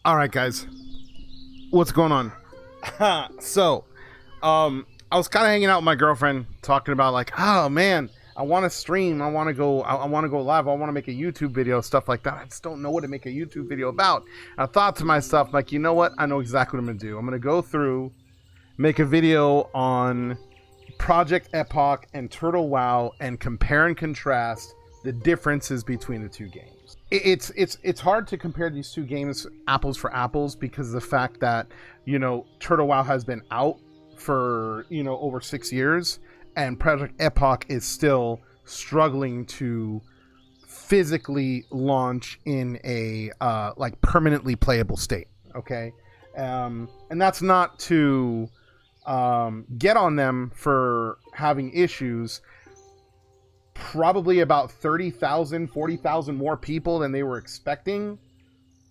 All right, guys, what's going on? So, I was kind of hanging out with my girlfriend, talking about like, oh man, I want to stream, I want to go, I want to go live, I want to make a YouTube video, stuff like that. I just don't know what to make a YouTube video about. And I thought to myself, like, you know what? I know exactly what I'm gonna do. I'm gonna go through, make a video on Project Epoch and Turtle WoW, and compare and contrast the differences between the two games. It's hard to compare these two games apples for apples because of the fact that, you know, Turtle WoW has been out for, you know, over 6 years, and Project Epoch is still struggling to physically launch in a like permanently playable state. Okay, and that's not to get on them for having issues. Probably about 30,000, 40,000 more people than they were expecting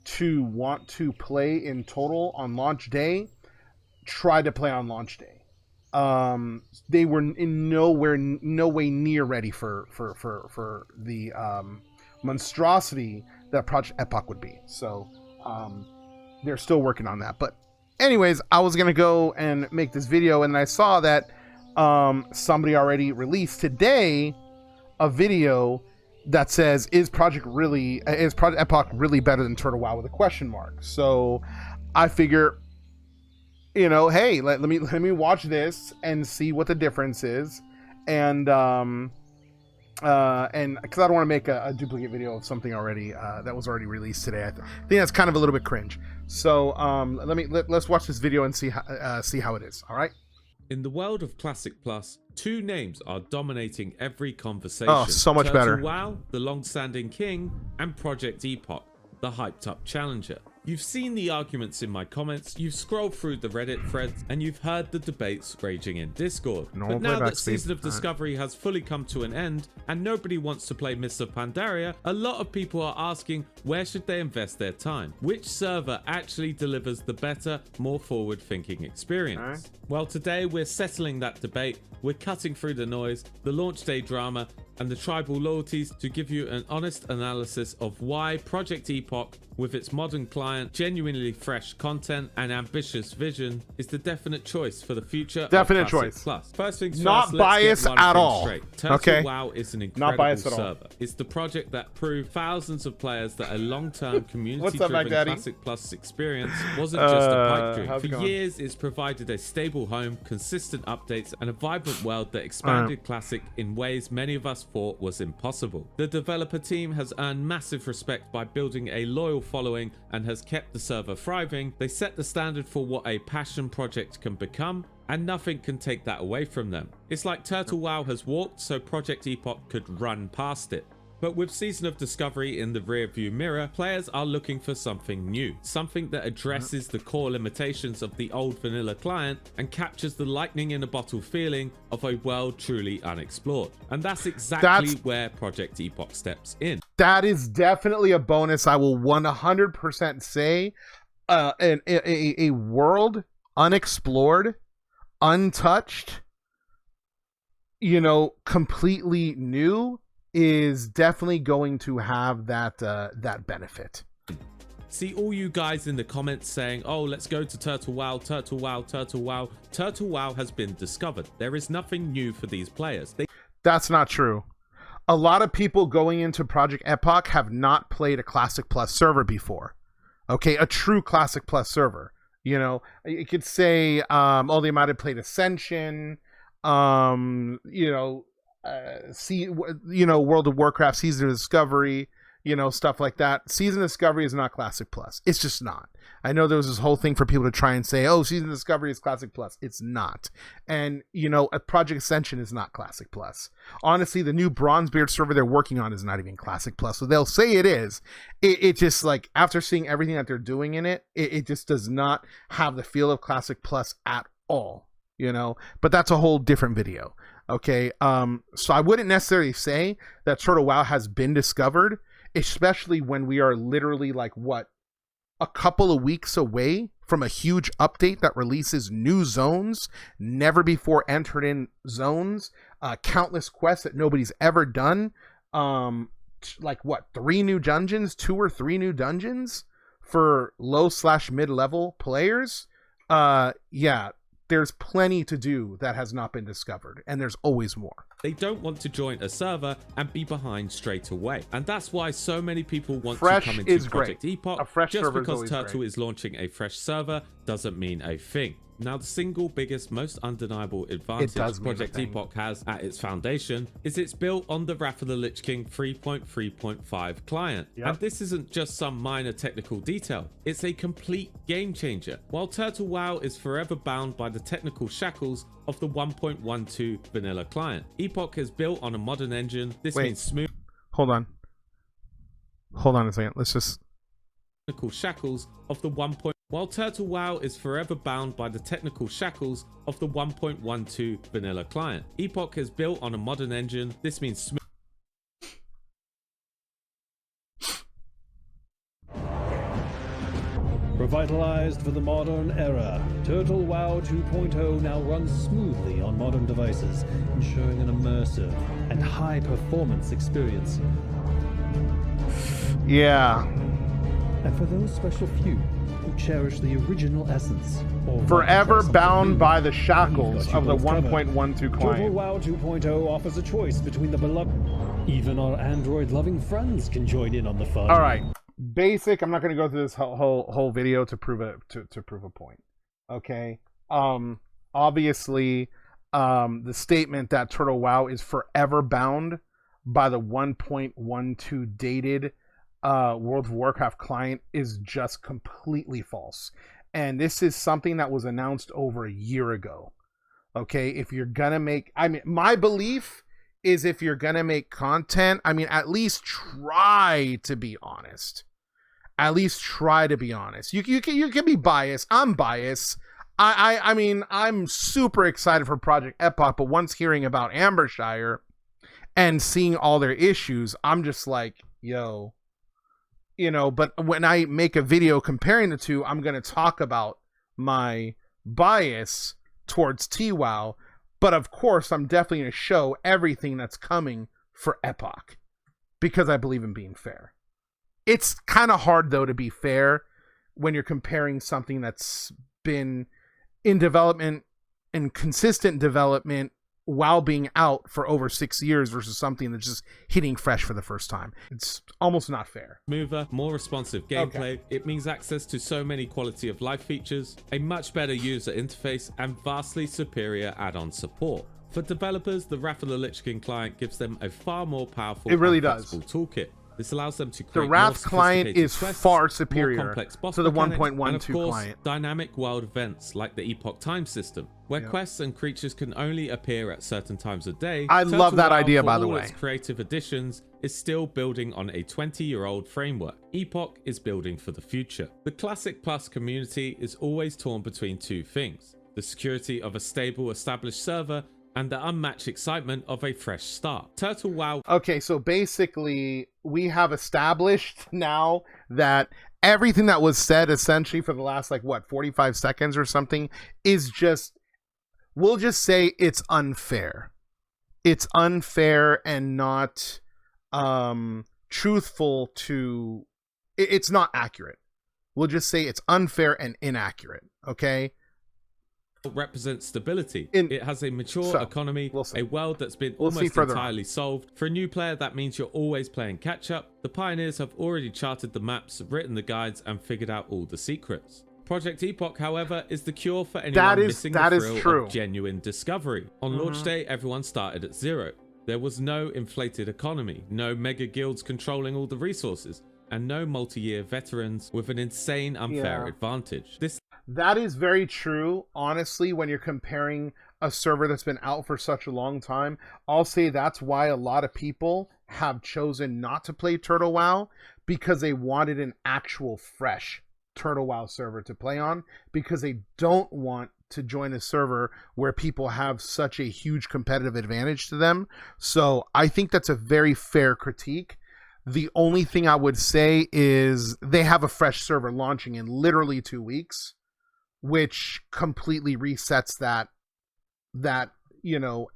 to want to play in total on launch day tried to play on launch day. They were in no way near ready for the monstrosity that Project Epoch would be. So they're still working on that. But anyways, I was gonna go and make this video, and I saw that somebody already released today a video that says, is Project Epoch really better than Turtle WoW, with a question mark. So I figure, you know, hey, let me watch this and see what the difference is, and because I don't want to make a duplicate video of something already that was already released today. I think that's kind of a little bit cringe. So let's watch this video and see how it is. All right. In the world of Classic Plus, two names are dominating every conversation. Oh, so much better. WoW, the long-standing king, and Project Epoch, the hyped-up challenger. You've seen the arguments in my comments, you've scrolled through the Reddit threads, and you've heard the debates raging in Discord. But now that Season of Discovery has fully come to an end, and nobody wants to play Mists of Pandaria, a lot of people are asking, where should they invest their time? Which server actually delivers the better, more forward-thinking experience? Well, today we're settling that debate. We're cutting through the noise, the launch day drama, and the tribal loyalties to give you an honest analysis of why Project Epoch, with its modern client, genuinely fresh content, and ambitious vision, is the definite choice for the future. Definite choice. Plus, first things not first, biased at all. Straight. Turtle WoW is an incredible server. It's the project that proved thousands of players that a long-term community-driven Classic Plus experience wasn't just a pipe dream. For years, it's provided a stable home, consistent updates, and a vibrant world that expanded Classic in ways many of us thought was impossible. The developer team has earned massive respect by building a loyal following and has kept the server thriving. They set the standard for what a passion project can become, and nothing can take that away from them. It's like Turtle WoW has walked so Project Epoch could run past it. But with Season of Discovery in the rearview mirror, players are looking for something new, something that addresses the core limitations of the old vanilla client and captures the lightning in a bottle feeling of a world truly unexplored. And that's exactly where Project Epoch steps in. That is definitely a bonus. I will 100% say a world unexplored, untouched, you know, completely new is definitely going to have that benefit. See all you guys in the comments saying, oh, let's go to Turtle WoW, Turtle WoW, Turtle WoW. Turtle WoW has been discovered. There is nothing new for these players. That's not true. A lot of people going into Project Epoch have not played a Classic Plus server before. Okay, a true Classic Plus server. You know, you could say, oh, they might have played Ascension, you know, World of Warcraft, Season of Discovery, you know, stuff like that. Season of Discovery is not Classic Plus. It's just not. I know there was this whole thing for people to try and say, oh, Season of Discovery is Classic Plus. It's not. And, you know, a Project Ascension is not Classic Plus. Honestly, the new Bronzebeard server they're working on is not even Classic Plus. So they'll say it is. It just, like, after seeing everything that they're doing in it, it just does not have the feel of Classic Plus at all, you know? But that's a whole different video. Okay, so I wouldn't necessarily say that Turtle WoW has been discovered, especially when we are literally like, what, a couple of weeks away from a huge update that releases new zones, never before entered in zones, countless quests that nobody's ever done, like what, 3 new dungeons, 2 or 3 new dungeons for low/mid-level players, yeah, there's plenty to do that has not been discovered, and there's always more. They don't want to join a server and be behind straight away. And that's why so many people want fresh to come into is Project great. Epoch. A fresh just server because is Turtle great. is launching a fresh server doesn't mean a thing. Now, the single biggest, most undeniable advantage Project Epoch has at its foundation is it's built on the Wrath of the Lich King 3.3.5 client. Yep. And this isn't just some minor technical detail, it's a complete game changer. While Turtle WoW is forever bound by the technical shackles of the 1.12 vanilla client, Epoch is built on a modern engine. This means smooth. Hold on a second. Let's just technical shackles of the 1. While Turtle WoW is forever bound by the technical shackles of the 1.12 vanilla client, Epoch is built on a modern engine. This means smooth. Revitalized for the modern era, Turtle WoW 2.0 now runs smoothly on modern devices, ensuring an immersive and high-performance experience. Yeah. And for those special few who cherish the original essence, or forever bound by the shackles of the 1.12 client. Turtle WoW 2.0 offers a choice between the beloved. Even our Android-loving friends can join in on the fun. All right. Basic. I'm not going to go through this whole video to prove a point. Okay. Obviously, the statement that Turtle WoW is forever bound by the 1.12 dated World of Warcraft client is just completely false. And this is something that was announced over a year ago. Okay. If you're gonna make, my belief is if you're gonna make content, at least try to be honest. At least try to be honest. You can be biased. I'm biased. I'm super excited for Project Epoch, but once hearing about Ambershire and seeing all their issues, I'm just like, yo, but when I make a video comparing the two, I'm going to talk about my bias towards TWoW, but of course, I'm definitely going to show everything that's coming for Epoch because I believe in being fair. It's kind of hard, though, to be fair when you're comparing something that's been in development and consistent development while being out for over 6 years versus something that's just hitting fresh for the first time. It's almost not fair. Smoother, more responsive gameplay. Okay. It means access to so many quality of life features, a much better user interface, and vastly superior add-on support. For developers, the Wrath of the Lich King client gives them a far more powerful and flexible toolkit. This allows them to create the Wrath client is quests, far superior to the 1.12 and of course, client. Dynamic world events like the Epoch time system, where quests and creatures can only appear at certain times of day. I love that idea, by the way. Its creative additions is still building on a 20-year-old framework. Epoch is building for the future. The Classic Plus community is always torn between two things: the security of a stable, established server and the unmatched excitement of a fresh start. Turtle WoW. Okay, so basically, we have established now that everything that was said essentially for the last, 45 seconds or something is just, we'll just say it's unfair. It's unfair and not truthful to, it's not accurate. We'll just say it's unfair and inaccurate, okay? Represents stability. It has a mature economy, a world that's been almost entirely solved. For a new player, that means you're always playing catch up. The pioneers have already charted the maps, written the guides, and figured out all the secrets. Project Epoch, however, is the cure for anyone missing the thrill of genuine discovery. On launch day, everyone started at zero. There was no inflated economy, no mega guilds controlling all the resources, and no multi-year veterans with an insane unfair advantage. That is very true, honestly, when you're comparing a server that's been out for such a long time. I'll say that's why a lot of people have chosen not to play Turtle WoW, because they wanted an actual fresh Turtle WoW server to play on, because they don't want to join a server where people have such a huge competitive advantage to them. So I think that's a very fair critique. The only thing I would say is they have a fresh server launching in literally 2 weeks, which completely resets that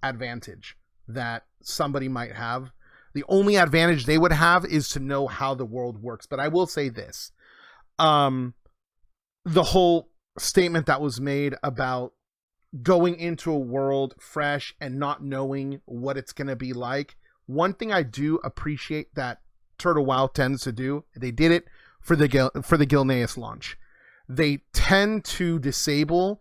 advantage that somebody might have. The only advantage they would have is to know how the world works. But I will say this. the whole statement that was made about going into a world fresh and not knowing what it's going to be like. One thing I do appreciate that Turtle WoW tends to do, they did it for the Gilneas launch. They tend to disable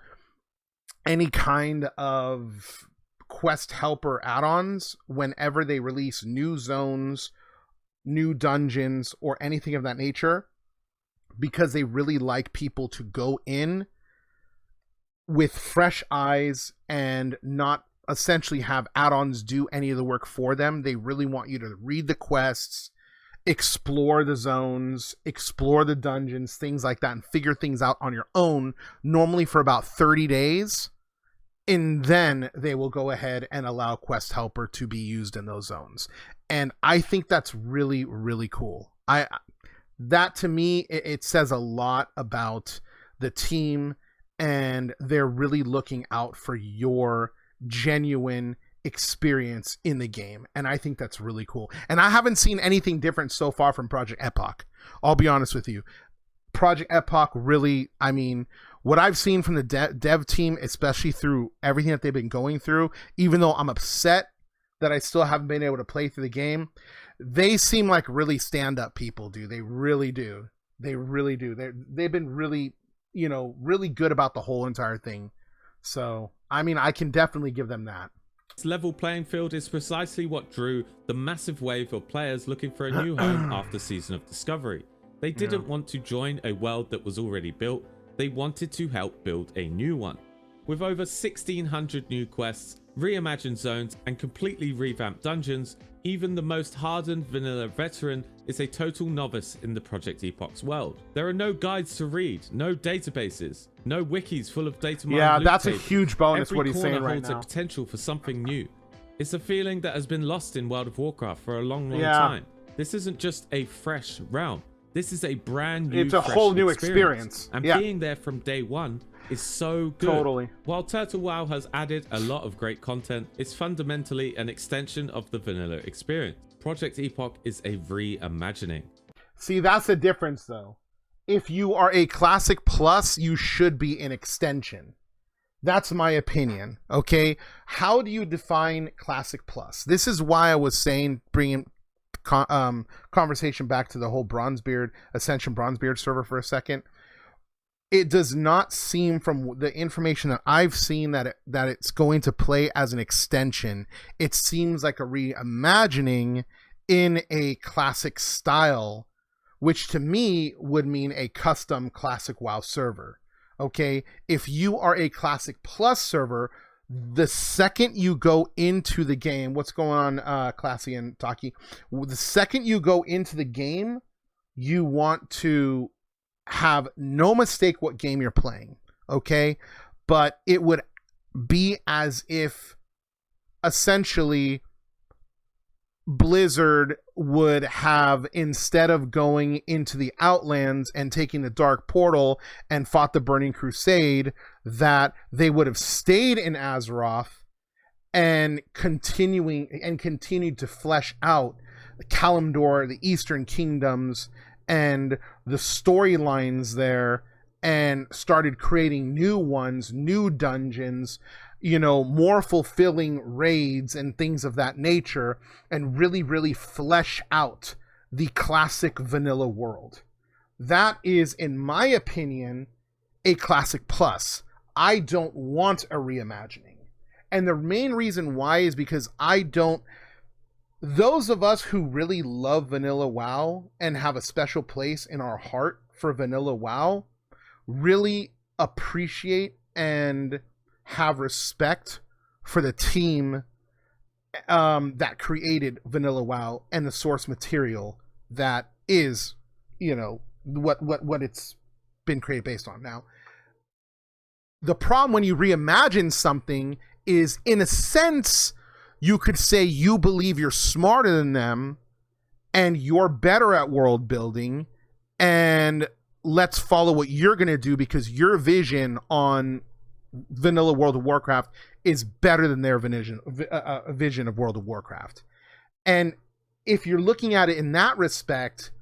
any kind of quest helper add-ons whenever they release new zones, new dungeons, or anything of that nature, because they really like people to go in with fresh eyes and not essentially have add-ons do any of the work for them. They really want you to read the quests, explore the zones, explore the dungeons, things like that, and figure things out on your own, normally for about 30 days. And then they will go ahead and allow Quest Helper to be used in those zones. And I think that's really, really cool. That to me, it says a lot about the team, and they're really looking out for your genuine experience in the game. And I think that's really cool. And I haven't seen anything different so far from Project Epoch. I'll be honest with you. Project Epoch really, I mean, what I've seen from the dev team, especially through everything that they've been going through, even though I'm upset that I still haven't been able to play through the game, they seem like really stand-up people, dude. They really do. They really do. They've been really, really good about the whole entire thing. So, I mean, I can definitely give them that. This level playing field is precisely what drew the massive wave of players looking for a new home after Season of Discovery. They didn't want to join a world that was already built. They wanted to help build a new one. With over 1,600 new quests, reimagined zones, and completely revamped dungeons, even the most hardened vanilla veteran is a total novice in the Project Epoch's world. There are no guides to read, no databases, no wikis full of data mined loot that's tables. A huge bonus. What he's saying right now. Every corner holds a potential for something new. It's a feeling that has been lost in World of Warcraft for a long time. This isn't just a fresh realm. This is a brand new, it's a whole new experience. And being there from day one is so good. Totally. While Turtle WoW has added a lot of great content, it's fundamentally an extension of the vanilla experience. Project Epoch is a reimagining. See, that's the difference, though. If you are a Classic Plus, you should be an extension. That's my opinion, okay? How do you define Classic Plus? This is why I was saying bringing conversation back to the whole Ascension Bronzebeard server for a second. It does not seem, from the information that I've seen, that it's going to play as an extension. It seems like a reimagining in a classic style, which to me would mean a custom Classic WoW server. Okay, if you are a Classic Plus server, the second you go into the game, what's going on, Classy and Taki? The second you go into the game, you want to have no mistake what game you're playing, okay? But it would be as if essentially Blizzard would have, instead of going into the Outlands and taking the Dark Portal and fought the Burning Crusade, that they would have stayed in Azeroth and continued to flesh out Kalimdor, the Eastern Kingdoms, and the storylines there, and started creating new ones, new dungeons, more fulfilling raids and things of that nature, and really, really flesh out the classic vanilla world. That is, in my opinion, a Classic Plus. I don't want a reimagining. And the main reason why is because those of us who really love vanilla WoW and have a special place in our heart for vanilla WoW really appreciate and have respect for the team that created vanilla WoW and the source material that is, what it's been created based on. Now, the problem when you reimagine something is, in a sense, you could say you believe you're smarter than them and you're better at world building, and let's follow what you're going to do because your vision on vanilla World of Warcraft is better than their vision of World of Warcraft. And if you're looking at it in that respect,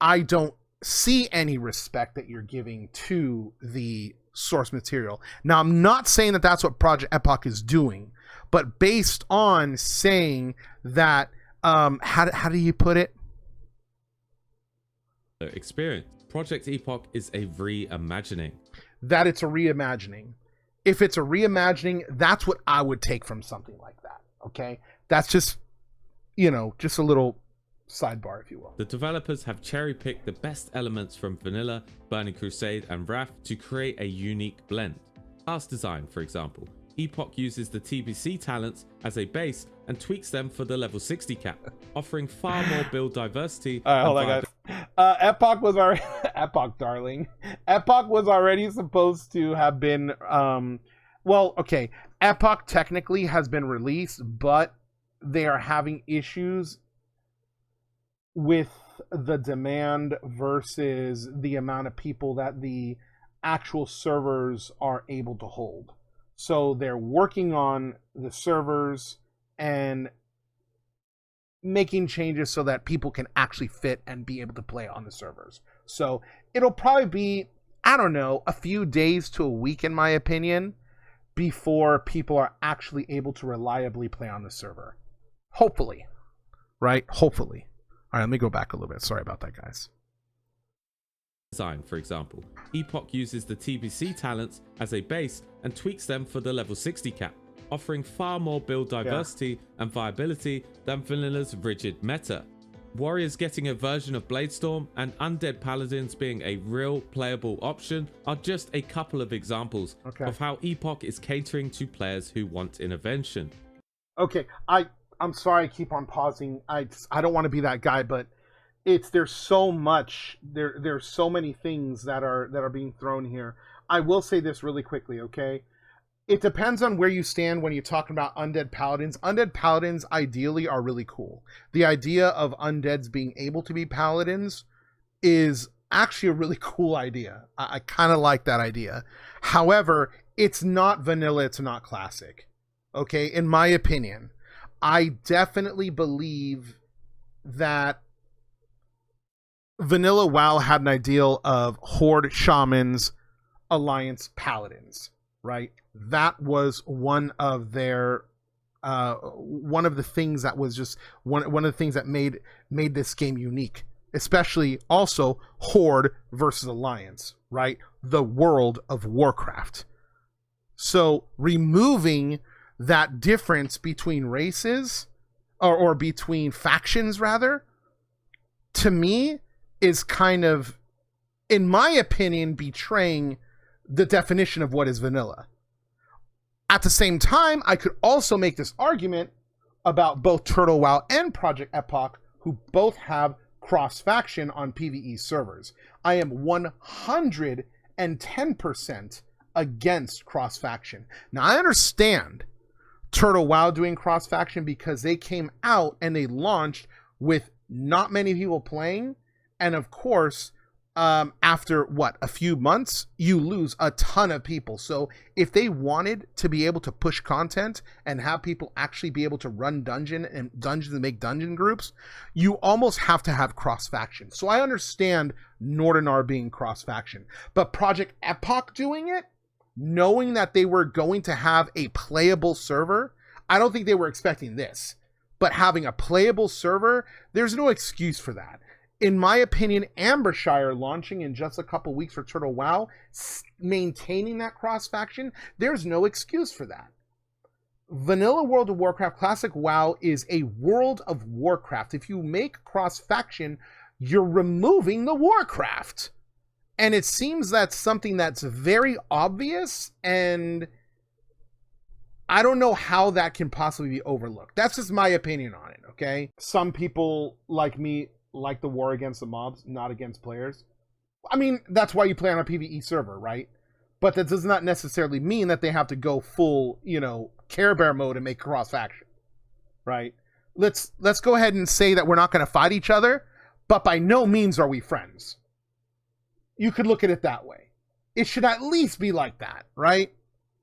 I don't see any respect that you're giving to the source material. Now, I'm not saying that that's what Project Epoch is doing, but based on saying that, how do you put it? Experience. Project Epoch is a reimagining. That it's a reimagining. If it's a reimagining, that's what I would take from something like that. Okay, that's just, you know, just a little sidebar, if you will. The developers have cherry-picked the best elements from Vanilla, Burning Crusade, and Wrath to create a unique blend. Class design, for example. Epoch uses the TBC talents as a base and tweaks them for the level 60 cap, offering far more build diversity. Hold on, guys. Epoch was already Epoch, darling. Epoch was already supposed to have been well, okay. Epoch technically has been released, but they are having issues with the demand versus the amount of people that the actual servers are able to hold. So they're working on the servers and making changes so that people can actually fit and be able to play on the servers. So it'll probably be, I don't know, a few days to a week, in my opinion, before people are actually able to reliably play on the server. Hopefully. Right? Hopefully. All right, let me go back a little bit. Sorry about that, guys. Design, for example. Epoch uses the TBC talents as a base and tweaks them for the level 60 cap, offering far more build diversity and viability than Vanilla's rigid meta. Warriors getting a version of Bladestorm and Undead Paladins being a real playable option are just a couple of examples of how Epoch is catering to players who want intervention. Okay, I'm sorry I keep on pausing. I don't want to be that guy, but there's so much, there's so many things that are being thrown here. I will say this really quickly, okay? It depends on where you stand when you're talking about Undead Paladins. Undead Paladins ideally are really cool. The idea of undeads being able to be paladins is actually a really cool idea. I kind of like that idea. However, it's not vanilla, it's not classic. Okay, in my opinion. I definitely believe that Vanilla WoW had an ideal of Horde Shamans, Alliance Paladins, right? That was one of their one of the things that was just one of the things that made this game unique, especially also Horde versus Alliance, right? The world of Warcraft. So removing that difference between races or between factions, rather, to me is kind of, in my opinion, betraying the definition of what is vanilla. At the same time, I could also make this argument about both Turtle WoW and Project Epoch, who both have cross-faction on PvE servers. I am 110% against cross-faction. Now, I understand Turtle WoW doing cross-faction because they came out and they launched with not many people playing, and of course, after a few months, you lose a ton of people. So if they wanted to be able to push content and have people actually be able to run dungeons and make dungeon groups, you almost have to have cross-faction. So I understand Nordinar being cross-faction, but Project Epoch doing it, knowing that they were going to have a playable server, I don't think they were expecting this, but having a playable server, there's no excuse for that. In my opinion, Ambershire launching in just a couple weeks for Turtle WoW, maintaining that cross-faction, there's no excuse for that. Vanilla World of Warcraft Classic WoW is a World of Warcraft. If you make cross-faction, you're removing the Warcraft. And it seems that's something that's very obvious, and I don't know how that can possibly be overlooked. That's just my opinion on it, okay? Some people like me like the war against the mobs, not against players. I mean, that's why you play on a PvE server, right? But that does not necessarily mean that they have to go full, Care Bear mode and make cross-faction, right? Let's go ahead and say that we're not going to fight each other, but by no means are we friends. You could look at it that way. It should at least be like that, right?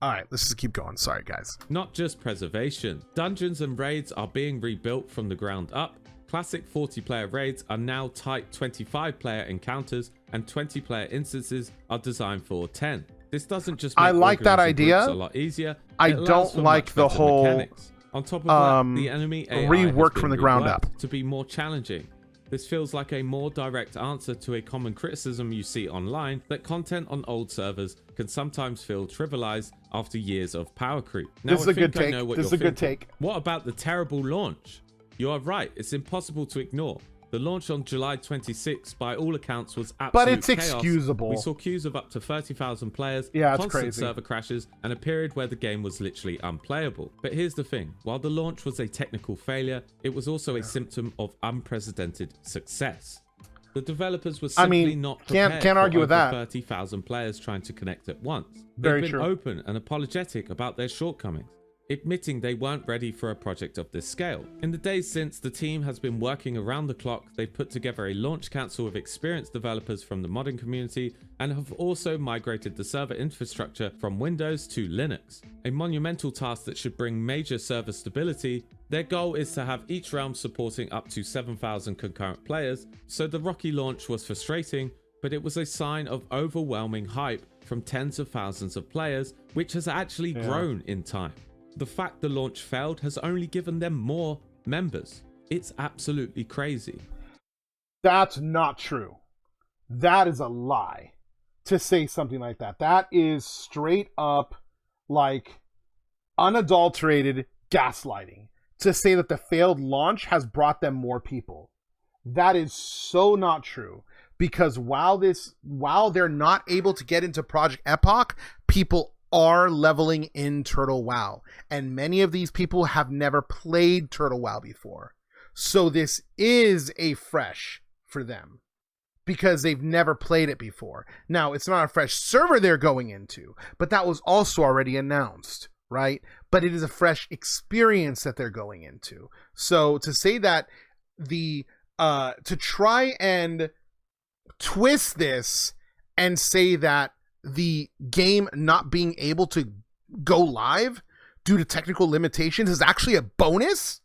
All right, let's just keep going. Sorry, guys. Not just preservation. Dungeons and raids are being rebuilt from the ground up, Classic 40-player raids are now tight 25-player encounters, and 20-player instances are designed for 10. This doesn't just make I like that idea. a lot easier. I don't like the whole mechanics. On top of that, the enemy AI rework from the ground up to be more challenging. This feels like a more direct answer to a common criticism you see online, that content on old servers can sometimes feel trivialized after years of power creep. Now, this is a good take. This is a good take. What about the terrible launch? You are right, it's impossible to ignore. The launch on July 26, by all accounts, was absolute But it's chaos. excusable. We saw queues of up to 30,000 players, yeah, it's constant crazy. server crashes, and a period where the game was literally unplayable. But here's the thing, while the launch was a technical failure, it was also a symptom of unprecedented success. The developers were simply not prepared can't argue with that. 30,000 players trying to connect at once. Very They've been true. open and apologetic about their shortcomings, admitting they weren't ready for a project of this scale. In the days since, the team has been working around the clock. They've put together a launch council of experienced developers from the modding community and have also migrated the server infrastructure from Windows to Linux, a monumental task that should bring major server stability. Their goal is to have each realm supporting up to 7,000 concurrent players, so the rocky launch was frustrating, but it was a sign of overwhelming hype from tens of thousands of players, which has actually grown in time. The fact the launch failed has only given them more members. It's absolutely crazy. That's not true. That is a lie to say something like that. That is straight up, like, unadulterated gaslighting to say that the failed launch has brought them more people. That is so not true. Because while they're not able to get into Project Epoch, people are leveling in Turtle WoW, and many of these people have never played Turtle WoW before, so this is a fresh for them because they've never played it before. Now, it's not a fresh server they're going into, but that was also already announced, right? But it is a fresh experience that they're going into. So to say that to try and twist this and say that the game not being able to go live due to technical limitations is actually a bonus,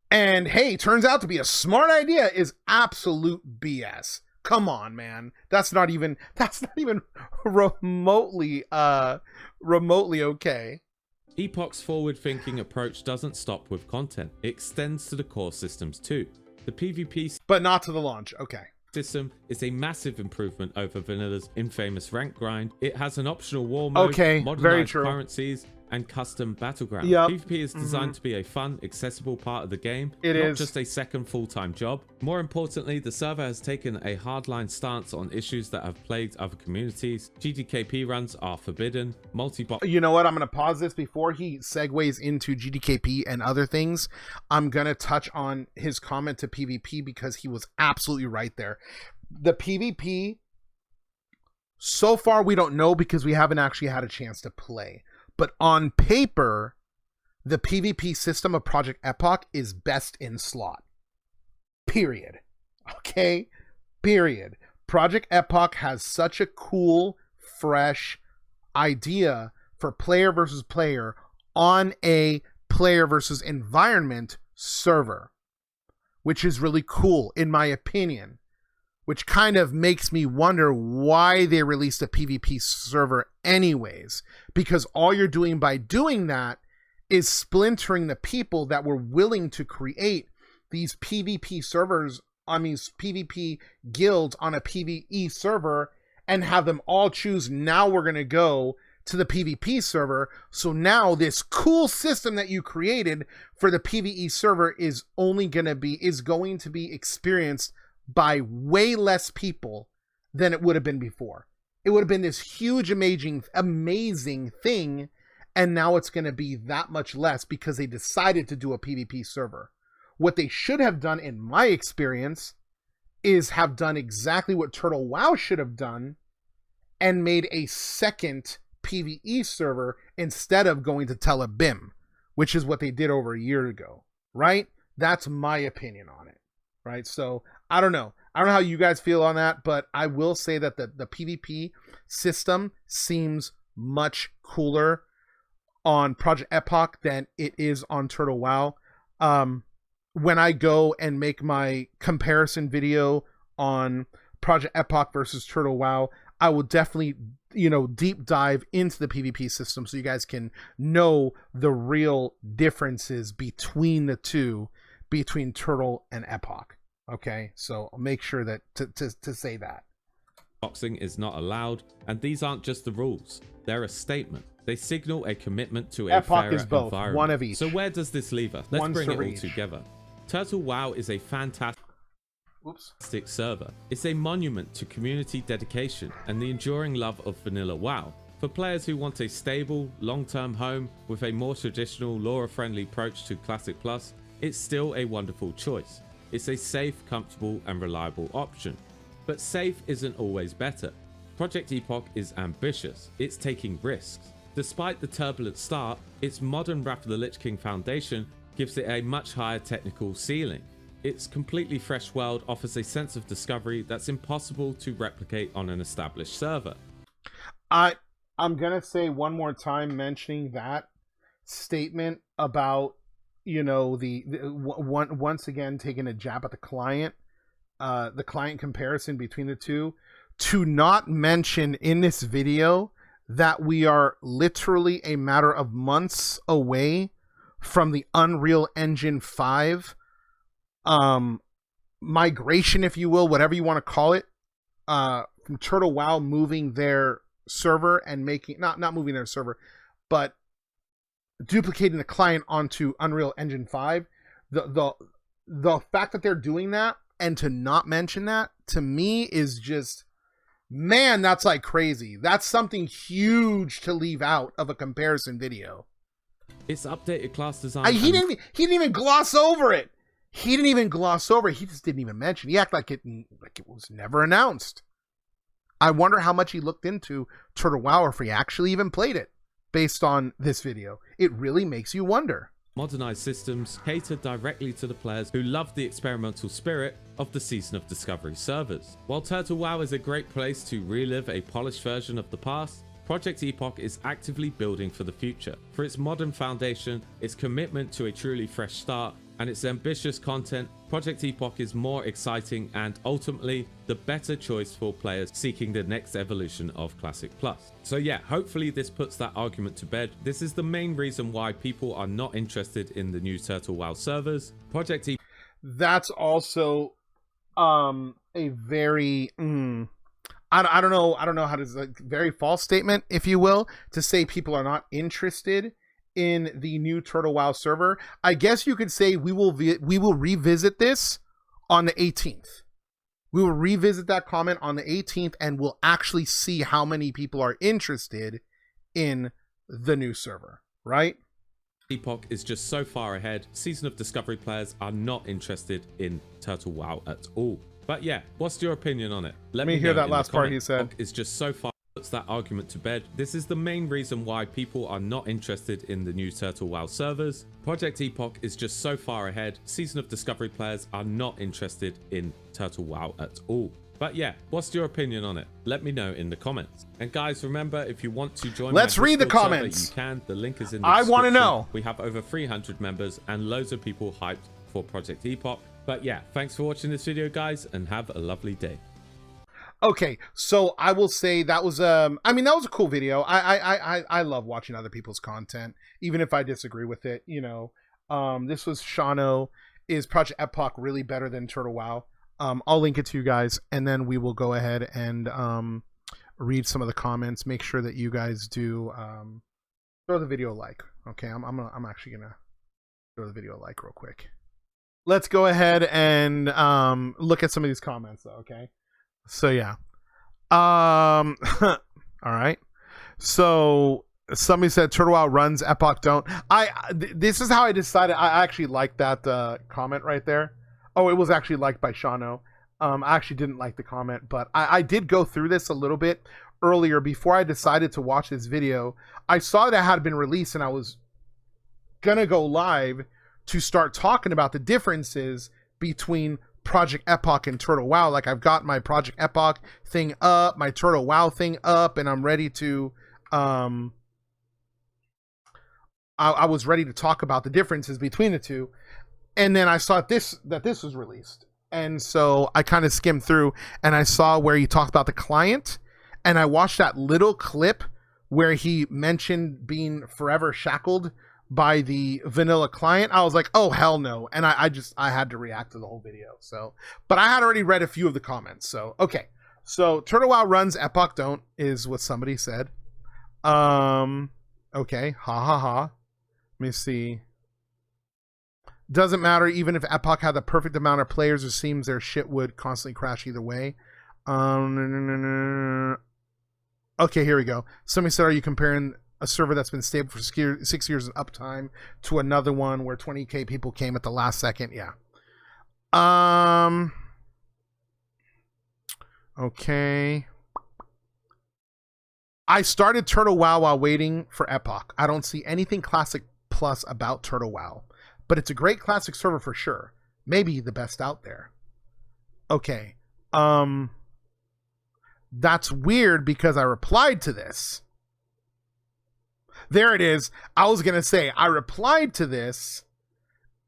and hey, turns out to be a smart idea, is absolute BS. Come on, man. That's not even remotely okay. Epoch's forward-thinking approach doesn't stop with content. It extends to the core systems too. The PvP, but not to the launch. Okay. System is a massive improvement over Vanilla's infamous rank grind. It has an optional war mode, modernized currencies, and custom battlegrounds. PvP is designed to be a fun, accessible part of the game, not just a second full-time job. More importantly, the server has taken a hardline stance on issues that have plagued other communities. GDKP runs are forbidden. Multi-bot. You know what? I'm going to pause this before he segues into GDKP and other things. I'm going to touch on his comment to PvP because he was absolutely right there. The PvP, so far we don't know because we haven't actually had a chance to play. But on paper, the PvP system of Project Epoch is best in slot. Period. Okay? Period. Project Epoch has such a cool, fresh idea for player versus player on a player versus environment server, which is really cool, in my opinion. Which kind of makes me wonder why they released a PvP server anyways. Because all you're doing by doing that is splintering the people that were willing to create these PvP servers, PvP guilds on a PvE server and have them all choose, now we're going to go to the PvP server. So now this cool system that you created for the PvE server is going to be experienced by way less people than it would have been before. It would have been this huge, amazing thing, and now it's going to be that much less because they decided to do a PvP server. What they should have done, in my experience, is have done exactly what Turtle WoW should have done and made a second PvE server instead of going to Telebim, which is what they did over a year ago, right? That's my opinion on it, right? So I don't know how you guys feel on that, but I will say that the PvP system seems much cooler on Project Epoch than it is on Turtle WoW. when I go and make my comparison video on Project Epoch versus Turtle WoW, I will definitely, deep dive into the PvP system so you guys can know the real differences between the two, between Turtle and Epoch. Okay, so I'll make sure that to say that. Boxing is not allowed, and these aren't just the rules. They're a statement. They signal a commitment to a Epoch fairer is both, environment. one of each. So where does this leave us? Let's bring it all together. Turtle WoW is a fantastic server. It's a monument to community dedication and the enduring love of vanilla WoW. For players who want a stable, long-term home with a more traditional, lore-friendly approach to Classic Plus, it's still a wonderful choice. It's a safe, comfortable, and reliable option. But safe isn't always better. Project Epoch is ambitious. It's taking risks. Despite the turbulent start, its modern Wrath of the Lich King foundation gives it a much higher technical ceiling. Its completely fresh world offers a sense of discovery that's impossible to replicate on an established server. I'm gonna say one more time, mentioning that statement about once again taking a jab at the client comparison between the two, to not mention in this video that we are literally a matter of months away from the Unreal Engine 5 migration, if you will, whatever you want to call it, from Turtle WoW moving their server and making not moving their server, but duplicating the client onto Unreal Engine 5. The fact that they're doing that and to not mention that, to me, is just, man, that's like crazy. That's something huge to leave out of a comparison video. It's updated class design. He didn't even gloss over it. He didn't even gloss over it. He just didn't even mention it. He acted like it was never announced. I wonder how much he looked into Turtle WoW, or if he actually even played it based on this video. It really makes you wonder. Modernized systems cater directly to the players who love the experimental spirit of the Season of Discovery servers. While Turtle WoW is a great place to relive a polished version of the past, Project Epoch is actively building for the future. For its modern foundation, its commitment to a truly fresh start, and its ambitious content, Project Epoch is more exciting and ultimately the better choice for players seeking the next evolution of Classic Plus. So yeah, hopefully this puts that argument to bed. This is the main reason why people are not interested in the new Turtle WoW servers. Project Epoch. That's also a very I don't know how to, like, very false statement, if you will, to say people are not interested in the new Turtle WoW server. I guess you could say we will revisit this on the 18th. We will revisit that comment on the 18th, and we'll actually see how many people are interested in the new server, right? Epoch is just so far ahead. Season of Discovery players are not interested in Turtle WoW at all. But yeah, what's your opinion on it? Let me hear that last part he said. Epoch is just so far, puts that argument to bed. This is the main reason why people are not interested in the new Turtle WoW servers. Project Epoch is just so far ahead. Season of Discovery players are not interested in Turtle WoW at all. But yeah, what's your opinion on it? Let me know in the comments. And guys, remember, if you want to join Let's read the comments. Server, you can. The link is in the description. I want to know. We have over 300 members and loads of people hyped for Project Epoch. But yeah, thanks for watching this video, guys, and have a lovely day. Okay, so I will say that was that was a cool video. I love watching other people's content, even if I disagree with it. This was SEANO. Is Project Epoch really better than Turtle WoW? I'll link it to you guys, and then we will go ahead and read some of the comments. Make sure that you guys do throw the video a like. Okay, I'm actually gonna throw the video a like real quick. Let's go ahead and look at some of these comments, though, okay? So yeah. All right. So somebody said Turtle WoW runs, Epoch don't. This is how I decided. I actually liked that comment right there. Oh, it was actually liked by SEANO. I actually didn't like the comment, but I did go through this a little bit earlier before I decided to watch this video. I saw that it had been released, and I was gonna go live to start talking about the differences between Project Epoch and Turtle WoW. Like, I've got my Project Epoch thing up, my Turtle WoW thing up, and I'm ready to I was ready to talk about the differences between the two. And then I saw that this was released. And so I kind of skimmed through and I saw where he talked about the client, and I watched that little clip where he mentioned being forever shackled by the vanilla client. I was like, oh, hell no. And I had to react to the whole video. So, but I had already read a few of the comments. So, okay. So Turtle WoW runs, Epoch don't, is what somebody said. Okay. Ha ha ha. Let me see. Doesn't matter even if Epoch had the perfect amount of players, it seems their shit would constantly crash either way. Okay, here we go. Somebody said, are you comparing a server that's been stable for 6 years in uptime to another one where 20k people came at the last second? Yeah. Okay. I started Turtle WoW while waiting for Epoch. I don't see anything Classic Plus about Turtle WoW, but it's a great classic server for sure. Maybe the best out there. Okay. That's weird because I replied to this. There it is. I was going to say I replied to this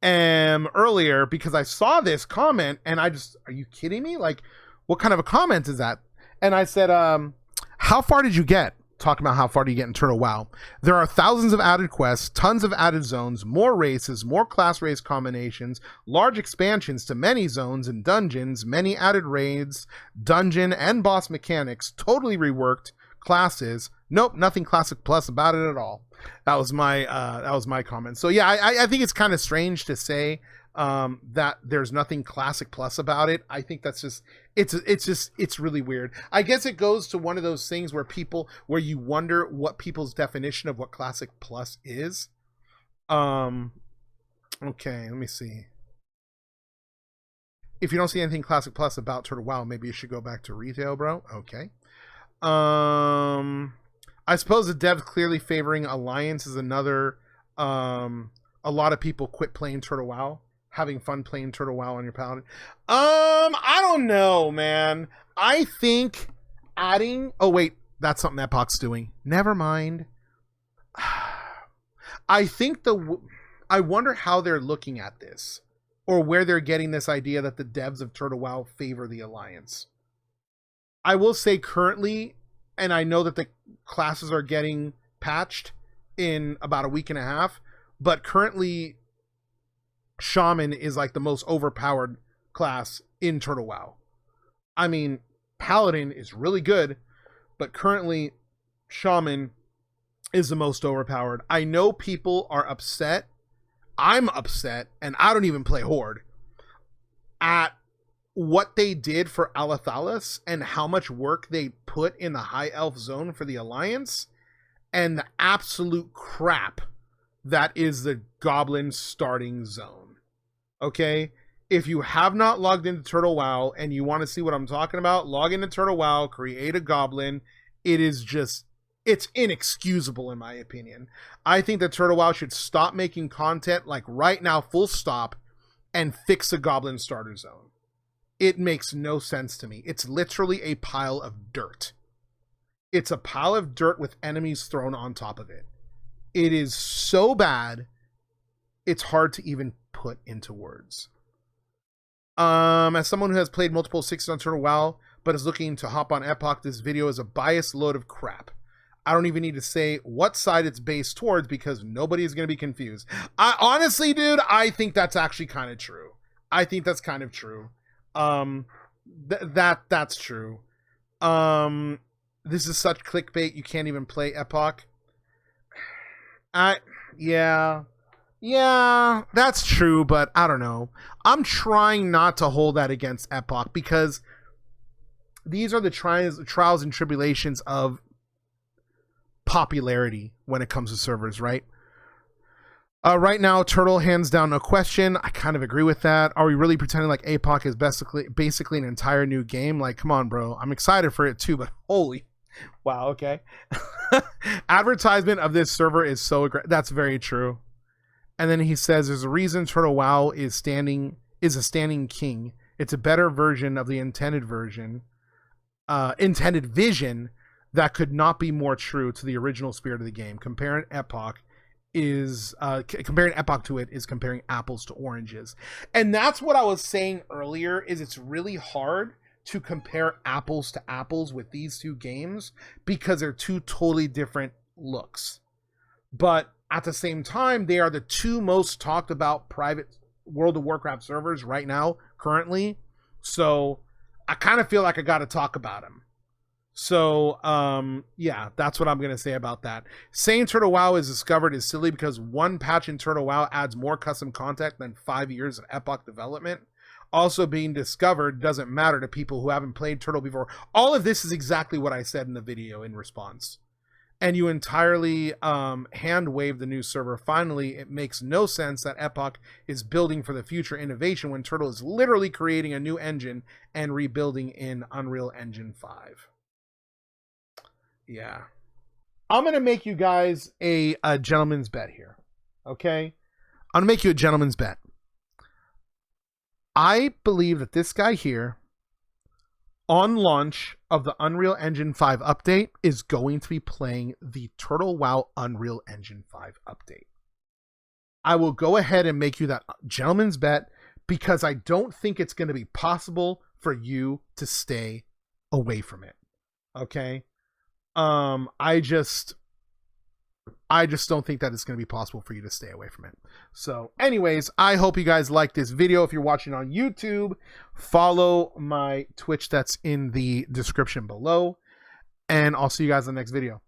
earlier because I saw this comment and I just, are you kidding me? Like, what kind of a comment is that? And I said, how far did you get? Talking about how far do you get in Turtle WoW. There are thousands of added quests, tons of added zones, more races, more class race combinations, large expansions to many zones and dungeons, many added raids, dungeon and boss mechanics, totally reworked classes. Nope, nothing Classic Plus about it at all. That was my comment. So yeah, I think it's kind of strange to say that there's nothing Classic Plus about it. I think that's just it's really weird. I guess it goes to one of those things where you wonder what people's definition of what Classic Plus is. Okay, let me see. If you don't see anything Classic Plus about Turtle WoW, maybe you should go back to retail, bro. Okay. I suppose the devs clearly favoring Alliance is another. A lot of people quit playing Turtle WoW, having fun playing Turtle WoW on your paladin. I don't know, man. I think adding. Oh wait, that's something Epoch's doing. Never mind. I think I wonder how they're looking at this, or where they're getting this idea that the devs of Turtle WoW favor the Alliance. I will say currently, and I know that the classes are getting patched in about a week and a half, but currently Shaman is like the most overpowered class in Turtle WoW. I mean, Paladin is really good, but currently Shaman is the most overpowered. I know people are upset. I'm upset, and I don't even play Horde, at what they did for Alathalas and how much work they put in the High Elf zone for the Alliance, and the absolute crap that is the Goblin starting zone. Okay? If you have not logged into Turtle WoW and you want to see what I'm talking about, log into Turtle WoW, create a Goblin. It's inexcusable in my opinion. I think that Turtle WoW should stop making content like right now, full stop, and fix the Goblin starter zone. It makes no sense to me. It's literally a pile of dirt. It's a pile of dirt with enemies thrown on top of it. It is so bad, it's hard to even put into words. As someone who has played multiple 6s on Turtle WoW, but is looking to hop on Epoch, this video is a biased load of crap. I don't even need to say what side it's based towards because nobody is going to be confused. Honestly, dude, I think that's actually kind of true. I think that's kind of true. That's true. This is such clickbait, you can't even play Epoch. Yeah, that's true, but I don't know. I'm trying not to hold that against Epoch because these are the trials and tribulations of popularity when it comes to servers, right? Right now, Turtle, hands down, no question. I kind of agree with that. Are we really pretending like Epoch is basically an entire new game? Like, come on, bro. I'm excited for it too, but holy... Wow, okay. Advertisement of this server is so aggressive. That's very true. And then he says there's a reason Turtle WoW is a standing king. It's a better version of the intended vision that could not be more true to the original spirit of the game. Comparing Epoch is comparing Epoch to it is comparing apples to oranges. And that's what I was saying earlier, is it's really hard to compare apples to apples with these two games because they're two totally different looks. But at the same time, they are the two most talked about private World of Warcraft servers right now, currently. So I kind of feel like I got to talk about them. So, yeah, that's what I'm going to say about that. Saying Turtle WoW is discovered is silly because one patch in Turtle WoW adds more custom content than 5 years of Epoch development. Also, being discovered doesn't matter to people who haven't played Turtle before. All of this is exactly what I said in the video in response. And you entirely hand-wave the new server. Finally, it makes no sense that Epoch is building for the future innovation when Turtle is literally creating a new engine and rebuilding in Unreal Engine 5. Yeah. I'm going to make you guys a gentleman's bet here. Okay? I'm going to make you a gentleman's bet. I believe that this guy here, on launch of the Unreal Engine 5 update, is going to be playing the Turtle WoW Unreal Engine 5 update. I will go ahead and make you that gentleman's bet because I don't think it's going to be possible for you to stay away from it. Okay? I just don't think that it's going to be possible for you to stay away from it. So anyways, I hope you guys like this video. If you're watching on YouTube, follow my Twitch that's in the description below. And I'll see you guys in the next video.